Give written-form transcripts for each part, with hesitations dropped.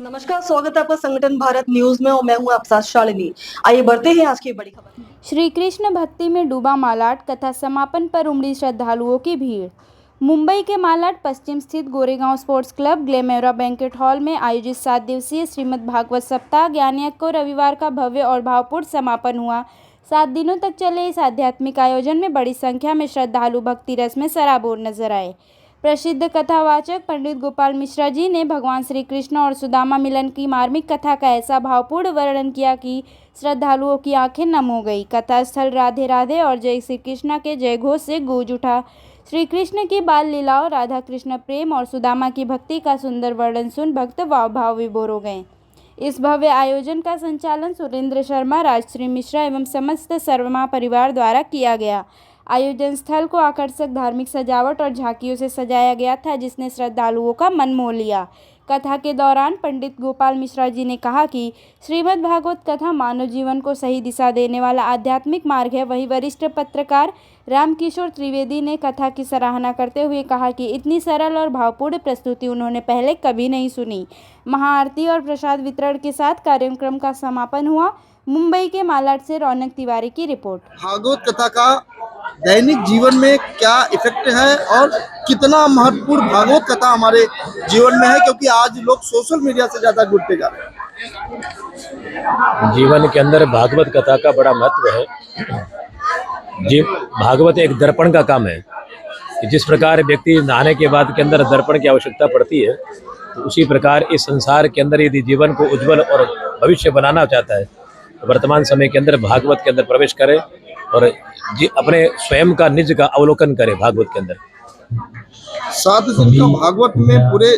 नमस्कार, स्वागत है आपका संगठन भारत न्यूज में और मैं हूं आपके साथ शालिनी। आइए बढ़ते हैं आज की बड़ी खबर। श्री कृष्ण भक्ति में डूबा मालाड, कथा समापन पर उमड़ी श्रद्धालुओं की भीड़। मुंबई के मालाड पश्चिम स्थित Goregaon sports club Glamora banquet hall में आयोजित 7 दिवसीय श्रीमद् भागवत सप्ताह ज्ञानयज्ञ को रविवार का भव्य और भावपूर्ण समापन हुआ। 7 दिनों तक चले इस आध्यात्मिक आयोजन में बड़ी संख्या में श्रद्धालु भक्ति रस में सराबोर नजर आए। प्रसिद्ध कथावाचक पंडित गोपाल मिश्रा जी ने भगवान श्री कृष्ण और सुदामा मिलन की मार्मिक कथा का ऐसा भावपूर्ण वर्णन किया कि श्रद्धालुओं की आंखें नम हो गई। कथा स्थल राधे राधे और जय श्री कृष्णा के जय घोष से गूंज उठा। श्री कृष्ण की बाल लीलाओं, राधा कृष्ण प्रेम और सुदामा की भक्ति का सुंदर वर्णन सुन भक्त भाव विभोर हो गए। इस भव्य आयोजन का संचालन सुरेंद्र शर्मा, राजश्री मिश्रा एवं समस्त शर्मा परिवार द्वारा किया गया। आयोजन स्थल को आकर्षक धार्मिक सजावट और झांकियों से सजाया गया था, जिसने श्रद्धालुओं का मन मोह लिया। कथा के दौरान पंडित गोपाल मिश्रा जी ने कहा कि श्रीमद् भागवत कथा मानव जीवन को सही दिशा देने वाला आध्यात्मिक मार्ग है। वहीं वरिष्ठ पत्रकार रामकिशोर त्रिवेदी ने कथा की सराहना करते हुए कहा कि इतनी सरल और भावपूर्ण प्रस्तुति उन्होंने पहले कभी नहीं सुनी। महाआरती और प्रसाद वितरण के साथ कार्यक्रम का समापन हुआ। मुंबई के मालाड से रौनक तिवारी की रिपोर्ट। भागवत कथा का दैनिक जीवन में क्या इफेक्ट है और कितना महत्वपूर्ण भागवत कथा हमारे जीवन में है, क्योंकि आज लोग सोशल मीडिया से ज्यादा जुड़ते जा रहे हैं। जीवन के अंदर भागवत कथा का बड़ा महत्व है। भागवत एक दर्पण का काम है कि जिस प्रकार व्यक्ति नहाने के बाद के अंदर दर्पण की आवश्यकता पड़ती है, तो उसी प्रकार इस संसार के अंदर यदि जीवन को उज्जवल और भविष्य बनाना चाहता है तो वर्तमान समय के अंदर भागवत के अंदर प्रवेश करे और अपने स्वयं का निज का अवलोकन करे। भागवत के अंदर 7 दिन का भागवत में पूरे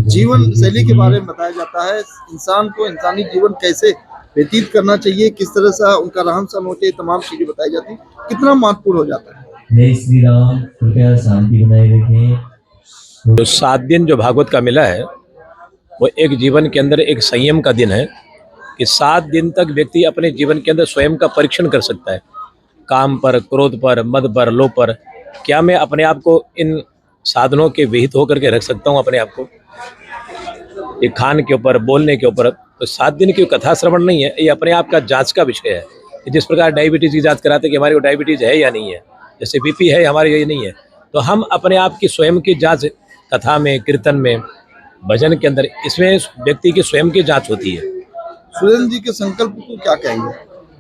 जीवन शैली के बारे में बताया जाता है। इंसान को इंसानी जीवन कैसे व्यतीत करना चाहिए, किस तरह से उनका रहन सहन होते, तमाम चीजें बताई जाती, कितना महत्वपूर्ण हो जाता है। जय श्री राम, कृपया शांति बनाए रखें। जो 7 दिन जो भागवत का मिला है वो एक जीवन के अंदर एक संयम का दिन है कि 7 दिन तक व्यक्ति अपने जीवन के अंदर स्वयं का परीक्षण कर सकता है। काम पर, क्रोध पर, मद पर, लोभ पर, क्या मैं अपने आप को इन साधनों के विहित होकर के रख सकता हूँ अपने आप को। ये खान के ऊपर, बोलने के ऊपर, तो 7 दिन की कथा श्रवण नहीं है, ये अपने आप का जांच का विषय है। जिस प्रकार डायबिटीज की जांच कराते कि हमारे को डायबिटीज है या नहीं है, जैसे बीपी है हमारे ये नहीं है, तो हम अपने आप की स्वयं की जांच कथा में, कीर्तन में, भजन के अंदर, इसमें व्यक्ति की स्वयं की जांच होती है। सुरेंद्र जी के संकल्प को क्या कहेंगे?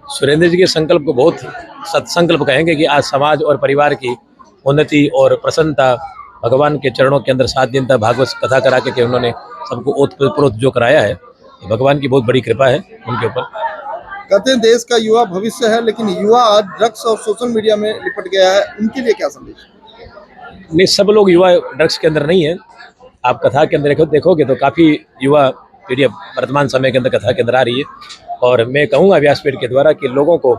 सुरेंद्र जी के संकल्प को बहुत सत्संकल्प कहेंगे कि आज समाज और परिवार की उन्नति और प्रसन्नता भगवान के चरणों के अंदर 7 दिन तक भागवत कथा करा के उन्होंने सबको ओतप्रोत जो कराया है, भगवान की बहुत बड़ी कृपा है उनके ऊपर। कहते हैं देश का युवा भविष्य है, लेकिन युवा आज ड्रग्स और सोशल मीडिया में लिपट गया है, उनके लिए क्या संदेश? नहीं, सब लोग युवा ड्रग्स के अंदर नहीं है। आप कथा के अंदर देखोगे तो काफ़ी युवा पीढ़ी वर्तमान समय के अंदर कथा के अंदर आ रही है। और मैं कहूँगा व्यासपीठ के द्वारा कि लोगों को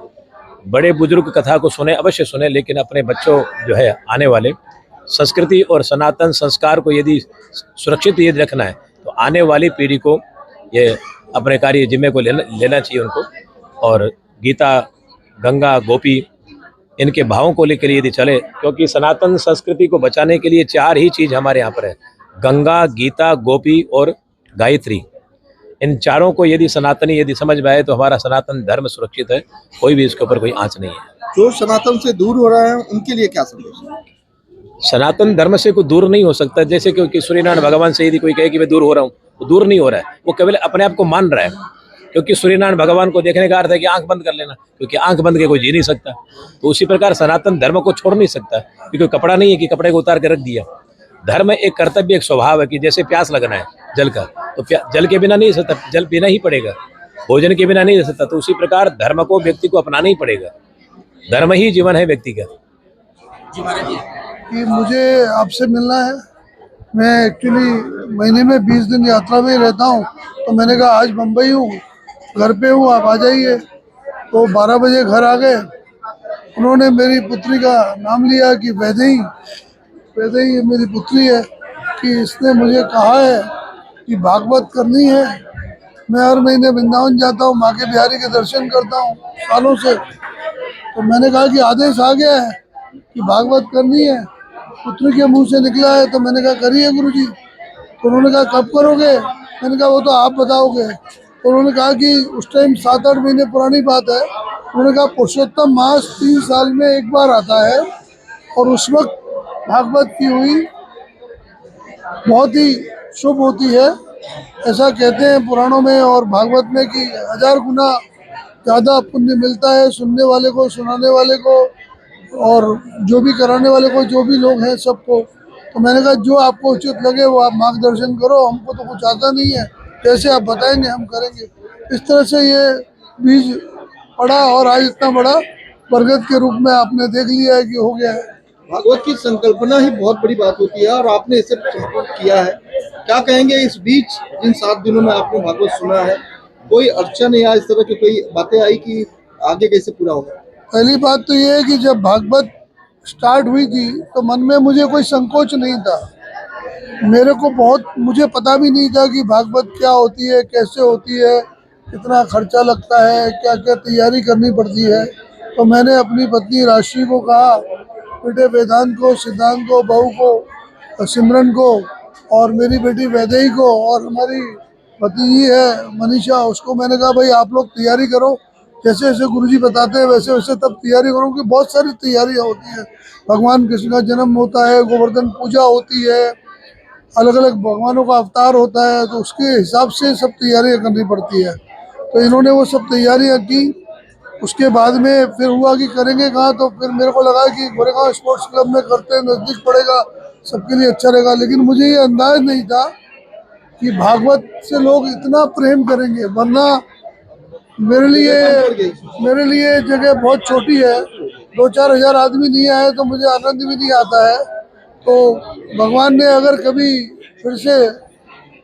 बड़े बुजुर्ग कथा को सुने, अवश्य सुने, लेकिन अपने बच्चों जो है आने वाले संस्कृति और सनातन संस्कार को यदि सुरक्षित यदि रखना है तो आने वाली पीढ़ी को ये अपने कार्य जिम्मे को लेना चाहिए उनको। और गीता, गंगा, गोपी, इनके भावों को लेकर यदि चले, क्योंकि सनातन संस्कृति को बचाने के लिए 4 ही चीज़ हमारे यहाँ पर है, गंगा, गीता, गोपी और गायत्री। इन चारों को यदि सनातनी यदि समझ में आए तो हमारा सनातन धर्म सुरक्षित है, कोई भी इसके ऊपर कोई आंच नहीं है। जो सनातन से दूर हो रहे हैं उनके लिए क्या संदेश है? सनातन धर्म से कोई दूर नहीं हो सकता। जैसे कि सूर्यनारायण भगवान से यदि कोई कहे कि मैं दूर हो रहा हूँ, वो दूर नहीं हो रहा है, वो केवल अपने आप को मान रहा है। क्योंकि सूर्यनारायण भगवान को देखने का अर्थ है कि आंख बंद कर लेना, क्योंकि आंख बंद के कोई जी नहीं सकता। तो उसी प्रकार सनातन धर्म को छोड़ नहीं सकता, क्योंकि कपड़ा नहीं है कि कपड़े को उतार के रख दिया। धर्म एक कर्तव्य, एक स्वभाव है कि जैसे प्यास लगना है जल का, तो जल के बिना नहीं रह सकता, जल पीना ही पड़ेगा, भोजन के बिना नहीं रह सकता। तो उसी प्रकार धर्म को व्यक्ति को अपनाना ही पड़ेगा। धर्म ही जीवन है व्यक्ति का। कि मुझे आपसे मिलना है। मैं एक्चुअली महीने में 20 दिन यात्रा में रहता हूँ, तो मैंने कहा आज मुंबई हूँ, घर पे हूँ, आप आ जाइए। तो 12 बजे घर आ गए। उन्होंने मेरी पुत्री का नाम लिया कि वैदेही मेरी पुत्री है, कि इसने मुझे कहा है कि भागवत करनी है। मैं हर महीने वृंदावन जाता हूँ, माँ के बिहारी के दर्शन करता हूँ सालों से। तो मैंने कहा कि आदेश आ गया है कि भागवत करनी है, पुत्र के मुंह से निकला है। तो मैंने कहा करिए गुरुजी। तो उन्होंने कहा कब करोगे? मैंने कहा वो तो आप बताओगे। तो उन्होंने कहा कि उस टाइम 7-8 महीने पुरानी बात है। उन्होंने कहा पुरुषोत्तम मास 3 साल में एक बार आता है और उस वक्त भागवत की हुई बहुत ही शुभ होती है। ऐसा कहते हैं पुराणों में और भागवत में कि 1000 गुना ज़्यादा पुण्य मिलता है सुनने वाले को, सुनाने वाले को और जो भी कराने वाले को, जो भी लोग हैं सबको। तो मैंने कहा जो आपको उचित लगे वो आप मार्गदर्शन करो, हमको तो कुछ आता नहीं है, जैसे आप बताएंगे हम करेंगे। इस तरह से ये बीज पड़ा और आज इतना बड़ा बरगद के रूप में आपने देख लिया है कि हो गया है। भागवत की संकल्पना ही बहुत बड़ी बात होती है और आपने इसे संपूर्ण किया है। क्या कहेंगे इस बीच इन 7 दिनों में आपने भागवत सुना है, कोई अड़चन या इस तरह की कोई बातें आई कि आगे कैसे पूरा होगा? पहली बात तो ये है कि जब भागवत स्टार्ट हुई थी तो मन में मुझे कोई संकोच नहीं था। मुझे पता भी नहीं था कि भागवत क्या होती है, कैसे होती है, कितना खर्चा लगता है, क्या क्या तैयारी करनी पड़ती है। तो मैंने अपनी पत्नी राशि को कहा, बेटे वेदांत को, सिद्धांत को, बहू को, सिमरन को और मेरी बेटी वैदेही को और हमारी भतीजी है मनीषा, उसको मैंने कहा भाई आप लोग तैयारी करो, जैसे जैसे गुरुजी बताते हैं वैसे वैसे तब तैयारी करो, कि बहुत सारी तैयारियाँ होती हैं। भगवान कृष्ण का जन्म होता है, गोवर्धन पूजा होती है, अलग अलग भगवानों का अवतार होता है, तो उसके हिसाब से सब तैयारियाँ करनी पड़ती है। तो इन्होंने वो सब तैयारियाँ की। उसके बाद में फिर हुआ कि करेंगे कहाँ, तो फिर मेरे को लगा कि गोरेगांव स्पोर्ट्स क्लब में करते हैं, नज़दीक पड़ेगा, सबके लिए अच्छा रहेगा। लेकिन मुझे ये अंदाज नहीं था कि भागवत से लोग इतना प्रेम करेंगे, वरना मेरे लिए जगह बहुत छोटी है, 2-4 हज़ार आदमी नहीं आए तो मुझे आनंद भी नहीं आता है। तो भगवान ने अगर कभी फिर से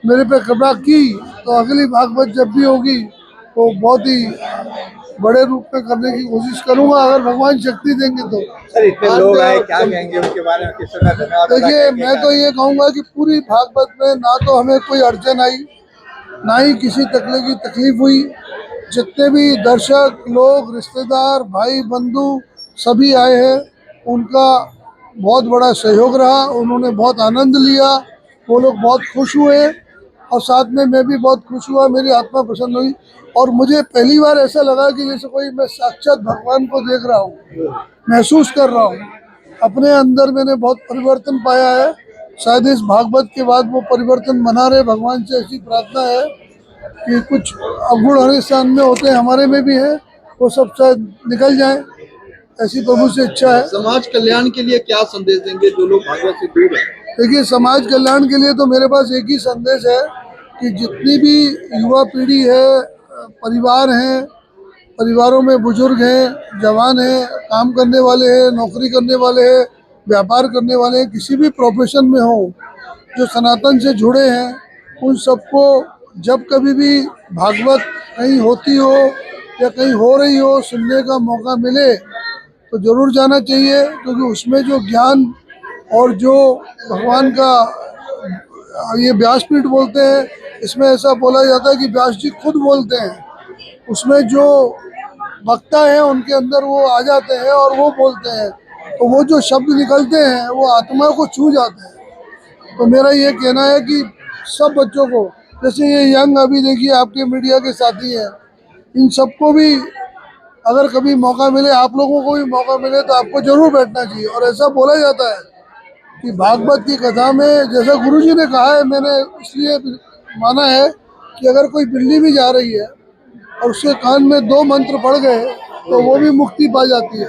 मेरे पे कृपा की तो अगली भागवत जब भी होगी तो बहुत ही बड़े रूप में करने की कोशिश करूंगा, अगर भगवान शक्ति देंगे तो। सर इतने लोग आए, क्या कहेंगे उनके बारे में, किस तरह धन्यवाद? देखिए मैं तो ये कहूँगा कि पूरी भागवत में ना तो हमें कोई अड़चन आई, ना ही किसी तरह की तकलीफ हुई। जितने भी दर्शक लोग, रिश्तेदार, भाई बंधु सभी आए हैं, उनका बहुत बड़ा सहयोग रहा, उन्होंने बहुत आनंद लिया, वो लोग बहुत खुश हुए और साथ में मैं भी बहुत खुश हुआ, मेरी आत्मा प्रसन्न हुई। और मुझे पहली बार ऐसा लगा कि जैसे कोई मैं साक्षात भगवान को देख रहा हूँ, महसूस कर रहा हूँ। अपने अंदर मैंने बहुत परिवर्तन पाया है। शायद इस भागवत के बाद वो परिवर्तन बना रहे, भगवान से ऐसी प्रार्थना है कि कुछ अवगुण हर इंसान में होते हैं, हमारे में भी है, वो सब शायद निकल जाए, ऐसी प्रभु से इच्छा है। समाज कल्याण के लिए क्या संदेश देंगे जो लोग भागवत से दूर हैं? देखिए समाज कल्याण के लिए तो मेरे पास एक ही संदेश है कि जितनी भी युवा पीढ़ी है, परिवार हैं, परिवारों में बुजुर्ग हैं, जवान हैं, काम करने वाले हैं, नौकरी करने वाले हैं, व्यापार करने वाले हैं, किसी भी प्रोफेशन में हो, जो सनातन से जुड़े हैं, उन सबको जब कभी भी भागवत कहीं होती हो या कहीं हो रही हो, सुनने का मौका मिले तो ज़रूर जाना चाहिए, क्योंकि उसमें जो ज्ञान और जो भगवान का ये व्यासपीठ बोलते हैं, इसमें ऐसा बोला जाता है कि व्यास जी खुद बोलते हैं, उसमें जो वक्ता है उनके अंदर वो आ जाते हैं और वो बोलते हैं, तो वो जो शब्द निकलते हैं वो आत्मा को छू जाते हैं। तो मेरा ये कहना है कि सब बच्चों को, जैसे ये यंग अभी देखिए आपके मीडिया के साथी हैं, इन सबको भी अगर कभी मौका मिले, आप लोगों को भी मौका मिले तो आपको जरूर बैठना चाहिए। और ऐसा बोला जाता है कि भागवत की कथा में, जैसा गुरुजी ने कहा है, मैंने इसलिए माना है कि अगर कोई बिल्ली भी जा रही है और उसके कान में 2 मंत्र पड़ गए तो वो भी मुक्ति पा जाती है।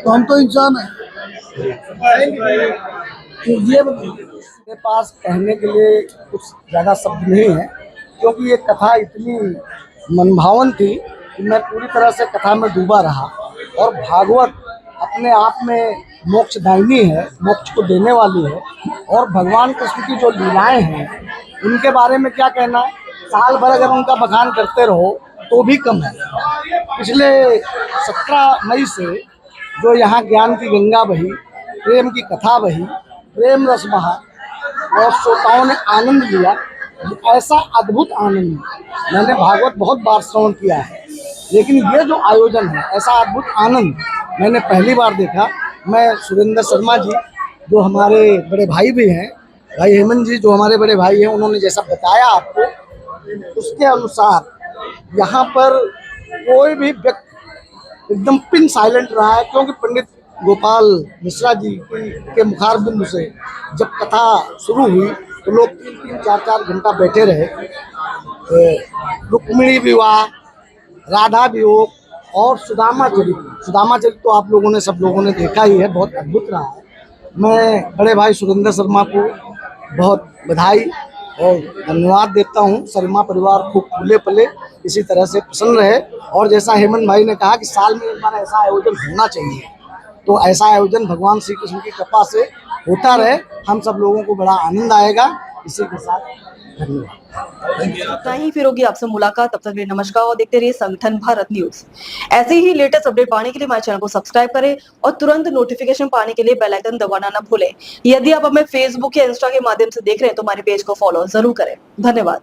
तो हम तो इंसान हैं। ये मेरे पास कहने के लिए कुछ ज़्यादा शब्द नहीं है, क्योंकि ये कथा इतनी मनभावन थी कि मैं पूरी तरह से कथा में डूबा रहा। और भागवत अपने आप में मोक्षदायिनी है, मोक्ष को देने वाली है। और भगवान कृष्ण की जो लीलाएं हैं उनके बारे में क्या कहना है, साल भर अगर उनका बखान करते रहो तो भी कम है। पिछले 17 मई से जो यहाँ ज्ञान की गंगा बही, प्रेम की कथा बही, प्रेम रस बहा और श्रोताओं ने आनंद लिया, ऐसा अद्भुत आनंद मैंने भागवत बहुत बार श्रवण किया है, लेकिन ये जो आयोजन है, ऐसा अद्भुत आनंद मैंने पहली बार देखा। मैं सुरेंद्र शर्मा जी, जो हमारे बड़े भाई भी हैं, भाई हेमंत जी जो हमारे बड़े भाई हैं, उन्होंने जैसा बताया आपको, उसके अनुसार यहाँ पर कोई भी व्यक्ति एकदम पिन साइलेंट रहा है, क्योंकि पंडित गोपाल मिश्रा जी के मुखार बिंदु से जब कथा शुरू हुई तो लोग 3-3, 4-4 घंटा बैठे रहे। रुक्मिणी विवाह, राधा वियोग और सुदामा चरित्र तो आप लोगों ने, सब लोगों ने देखा ही है, बहुत अद्भुत रहा है। मैं बड़े भाई सुरेंद्र शर्मा को बहुत बधाई और धन्यवाद देता हूँ। शर्मा परिवार खूब फूले पले, इसी तरह से प्रसन्न रहे। और जैसा हेमंत भाई ने कहा कि साल में एक बार ऐसा आयोजन होना चाहिए, तो ऐसा आयोजन भगवान श्री कृष्ण की कृपा से होता रहे, हम सब लोगों को बड़ा आनंद आएगा। इसी के साथ धन्यवाद। इतना ही, फिर होगी आपसे मुलाकात। तब तक के लिए नमस्कार और देखते रहिए संगठन भारत न्यूज। ऐसे ही लेटेस्ट अपडेट पाने के लिए हमारे चैनल को सब्सक्राइब करें और तुरंत नोटिफिकेशन पाने के लिए बेल आइकन दबाना न भूलें। यदि आप हमें फेसबुक या इंस्टा के माध्यम से देख रहे हैं तो हमारे पेज को फॉलो जरूर करें। धन्यवाद।